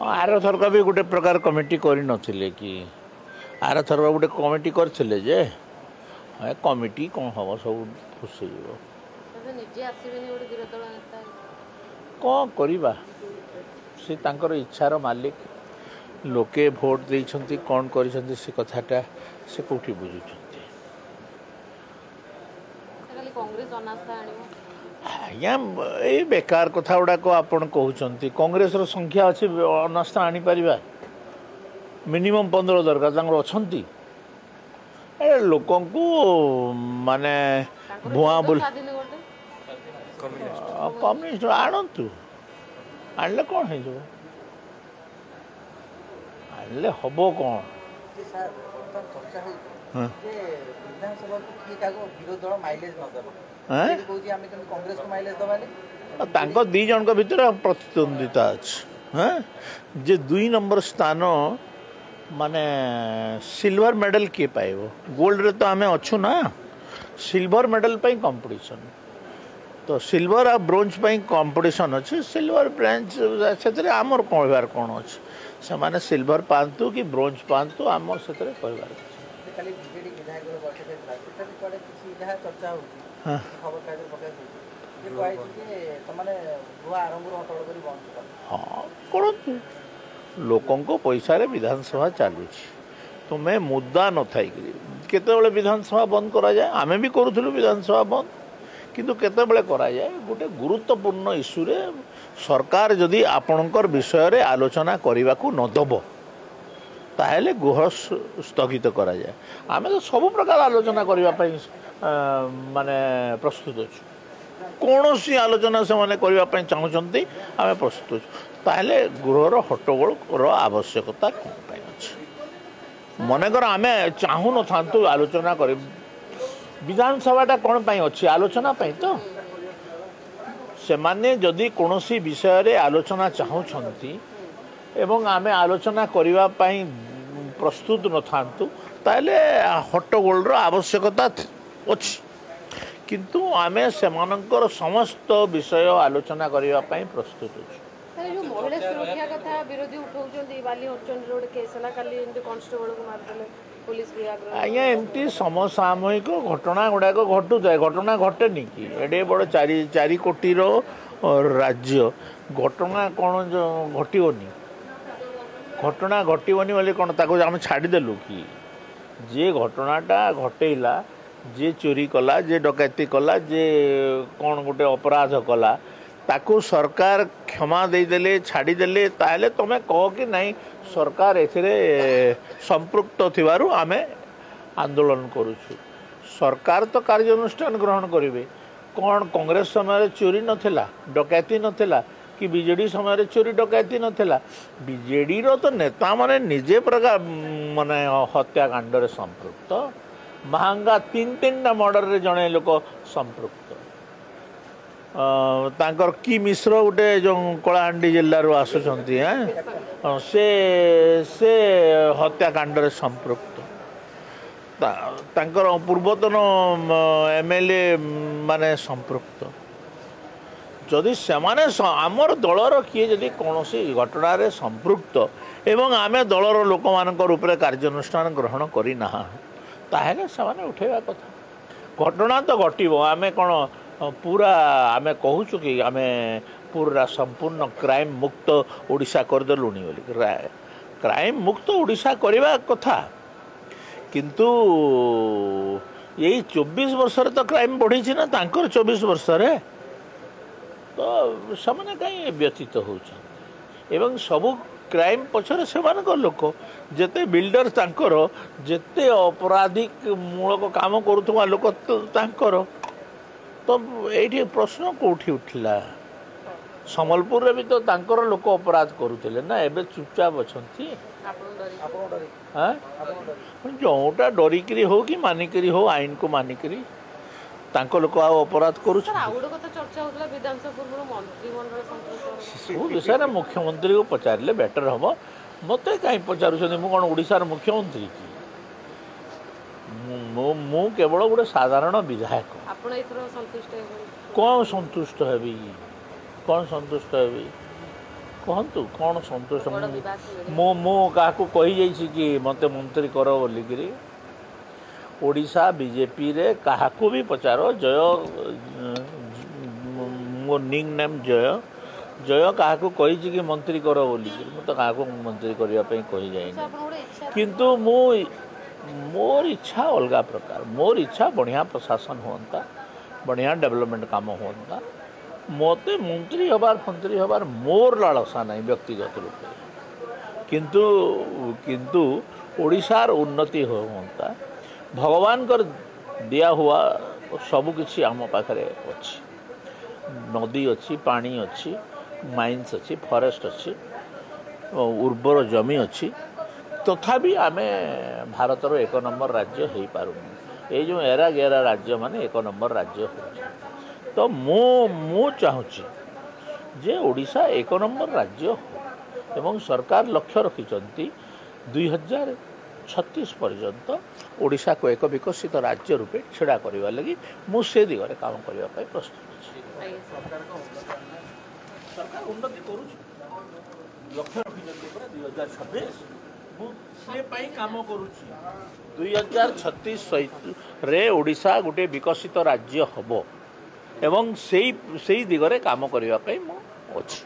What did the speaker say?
Are थरक भी गोटे प्रकार कमिटी कर नथिले कि आर थरक गोटे कमिटी करथिले जे कमिटी कौन हम सब फुसई कौन करवा से तांकर इच्छार मालिक लोके भोट देइछंती कौन करिसंती से कथाटा से कोठी बुझुछंती आज्ञा ये बेकार कथा गुड़ाक आपण कहते कांग्रेस संख्या अच्छी अनास्था आनी पारिबा मिनिमम 15 दरकार अच्छा लोक माने भुआ बोल कम्युनिस्ट आणतु आणले कौन हो आणले हम कौन दी जन भितर प्रतिद्वंदिता अच्छी जे 2 नंबर स्थान माने सिल्वर मेडल किए पाइब गोल्ड रे तो आमे अच्छु ना सिल्वर मेडल पाई कंपटीशन तो सिल्वर आ ब्रोंज पाई कंपटीशन अच्छे सिल्वर ब्रोंज से आमर कहबार कौन अच्छे से माने सिल्वर पातु कि ब्रोंज पातु आमर से कहबार हाँ करूँ लोकों पैसा रे विधानसभा चलुँ तुम्हें मुद्दा न थी केते विधानसभा बंद करा जाए आमे भी करूँ विधानसभा बंद किंतु केते करा जाए गोटे गुरुत्वपूर्ण इश्यू रे सरकार जदि आपणकर विषय रे आलोचना करने को न दब ताहले गृह स्थगित करा जाए आमे तो सब प्रकार आलोचना करने माने प्रस्तुत अच्छु कौन सी आलोचना से माने करने चाहते आम प्रस्तुत ताहले गृहर हट्टगोल आवश्यकता कौन अच्छी मनकर आम चाहू न था आलोचना कर विधानसभाटा कौन पाई अच्छी आलोचना पाई तो से माने जदि कौन सी विषय रे आलोचना चाहूँगी एवं आमे आलोचना करने प्रस्तुत न था ताहले हट्टगोल आवश्यकता अच्छी किंतु आमे सेमानंकर समस्त विषय आलोचना करने प्रस्तुत अच्छे महिला सुरक्षा कथा विरोधी उठाउछन्ती बाली हरचंद रोड केस हला काली एंटी कांस्टेबल को मारले पुलिस विभाग आज्ञा एमती समसामयिक घटना गुड़ाक घटू थाए घटना घटेनि कि एडे बड़ 4 कोटी राज्य घटना कौन घटोनी घटना घटोनी बोले कौन ताको आम छाड़देलु कि जे घटनाटा घटेला जे चोरी कला जे डकैती कला जे कौन गोटे अपराध कला ताकू सरकार क्षमा देदेले छाड़देले ताहले तुम कह कि नहीं सरकार एथिरे संपृक्त थिबारु आमे आंदोलन करूछु सरकार तो कार्यानुष्ठान ग्रहण करेंगे कौन कांग्रेस समय चोरी नथिला डकैती नथिला कि बीजेडी समय चोरी डकैती नथिला बीजेडी रो तो नेता माने निजे प्रकार माने हत्याकांड रे संपृक्त महंगा 3 मर्डर रे जड़े लोक संपृक्त तांकर की मिश्र गोटे जो कलाहांडी जिल्लारू आसुचंती से हत्याकांड रे संपृक्त तांकर पूर्वतन एमएलए माने संपृक्त जदि सेमाने आमर दलर किए जदि कौन घटना रे संपृक्त एवं आमे दलर लोक मानकर उपरे कार्यानुष्ठान ग्रहण करिना ताहले सेमाने उठेबा कथा घटना तो घटिबो आमे कौन पूरा आमे कहूचु कि आमे पूरा संपूर्ण क्राइम मुक्त ओडिशा करदेलुनी बोली क्राइम मुक्त ओडिशा करवा कथा किंतु यही 24 वर्ष तो क्राइम बढ़ी ना तांकर 24 वर्ष रे तो से कहीं व्यतीत होती एवं सबू क्राइम पछरे से लोक जेते बिल्डर तांकर जेते अपराधिक मूलक काम करुवा लोक तांकर तो ये प्रश्न कौटी उठला सम्बलपुर भी तो तांकर लोक अपराध करुले ना एबे चुपचाप अच्छी जोटा डरिकी हो कि मानिकी हो आईन को मानिकी तांको लोक अपराध कर विषय में मुख्यमंत्री को पचारे बेटर हम मत कहीं पचार मु कौन ओडिशार मुख्यमंत्री की मु केवल गोटे साधारण विधायक कौन संतुष्ट हेबी कौन संतुष्ट हेबी कहतु कौन संतोष ବଡ଼ ବିବାଦ ମିଳିବ। मो क्या कही कि मत मंत्री कर बोलिकी ओडिशा बीजेपी रे क्या भी पचार जय मो निक नेम जय जय क्या कही कि मंत्री कर बोलिकी मुझे क्या मंत्री करने कही जाए ଆପଣ ଗୋଟେ ଇଚ୍ଛା किंतु मोर इच्छा अलग प्रकार मोर इच्छा बढ़िया प्रशासन होता बढ़िया डेवलपमेंट काम होता मत मंत्री हबार मोर लालसा नहीं व्यक्तिगत रूप से किंतु ओडिशार उन्नति होता भगवान कर दिया हुआ सबकिछि आम पाखरे अच्छी नदी अच्छी पानी अच्छी माइन्स अच्छी फॉरेस्ट अच्छी उर्वर जमी अच्छी तथापि आमे भारतर एक नंबर राज्य हो पारुनी ये जो एरा गेरा राज्य माने एक नंबर राज्य हो तो मु चाहूँगी जे ओडिशा एक नंबर राज्य हो एवं सरकार लक्ष्य रखिंट 2036 पर्यंत ओडिशा को एक विकसित राज्य रूपे छेड़ा करने लगी मुझे दिगरे काम करने प्रस्तुत अच्छी सरकार उन्नति करुँ लक्ष्य रखिंट 2026 मुझे काम करुँची 2036 रे ओडिशा गोटे विकसित राज्य हम एवं से दिगरे काम करने अच्छी।